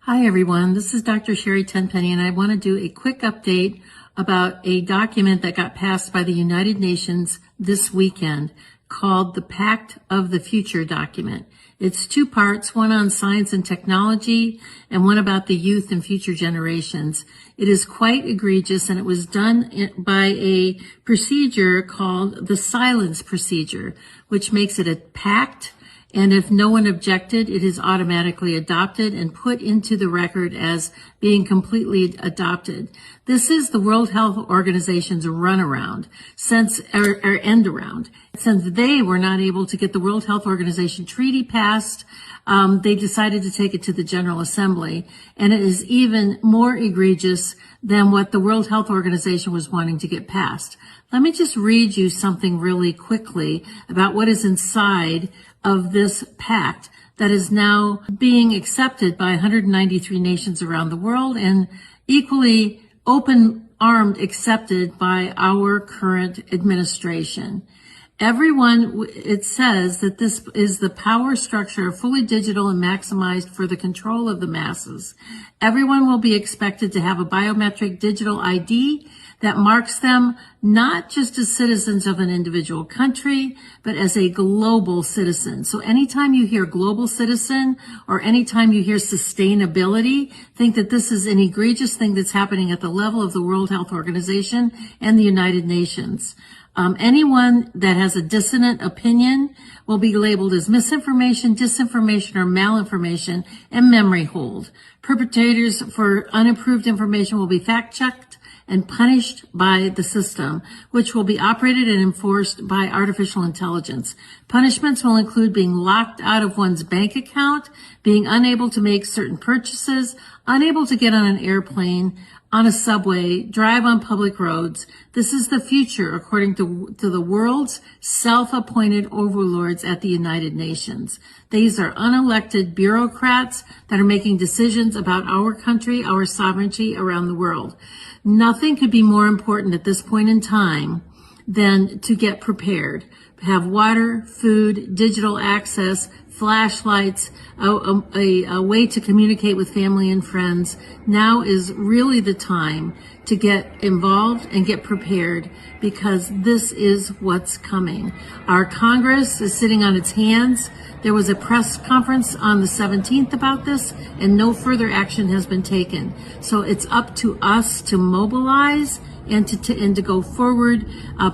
Hi everyone, this is Dr. Sherry Tenpenny, and I want to do a quick update about a document that got passed by the United Nations this weekend called the Pact of the Future document. It's two parts, one on science and technology and one about the youth and future generations. It is quite egregious, and it was done by a procedure called the silence procedure, which makes it a pact. And if no one objected, it is automatically adopted and put into the record as being completely adopted. This is the World Health Organization's runaround, or end around. Since they were not able to get the World Health Organization treaty passed, they decided to take it to the General Assembly. And it is even more egregious than what the World Health Organization was wanting to get passed. Let me just read you something really quickly about what is inside of this pact that is now being accepted by 193 nations around the world and equally open-armed accepted by our current administration. It says that this is the power structure, fully digital and maximized for the control of the masses. Everyone will be expected to have a biometric digital ID that marks them not just as citizens of an individual country, but as a global citizen. So anytime you hear global citizen or anytime you hear sustainability, think that this is an egregious thing that's happening at the level of the World Health Organization and the United Nations. Anyone that has a dissonant opinion will be labeled as misinformation, disinformation, or malinformation and memory hold. Perpetrators for unapproved information will be fact-checked and punished by the system, which will be operated and enforced by artificial intelligence. Punishments will include being locked out of one's bank account, being unable to make certain purchases, unable to get on an airplane, on a subway, drive on public roads. This is the future, according to the world's self-appointed overlords at the United Nations. These are unelected bureaucrats that are making decisions about our country, our sovereignty around the world. Nothing could be more important at this point in time than to get prepared. Have water, food, digital access, flashlights, a way to communicate with family and friends. Now is really the time to get involved and get prepared, because this is what's coming. Our Congress is sitting on its hands. There was a press conference on the 17th about this, and no further action has been taken. So it's up to us to mobilize and to go forward,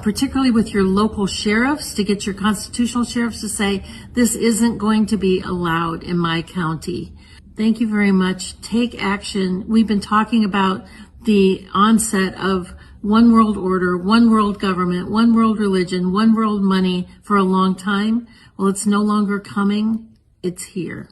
particularly with your local sheriffs, to get your constitutional sheriffs to say, this isn't going to be allowed in my county. Thank you very much. Take action. We've been talking about the onset of one world order, one world government, one world religion, one world money for a long time. Well, it's no longer coming. It's here.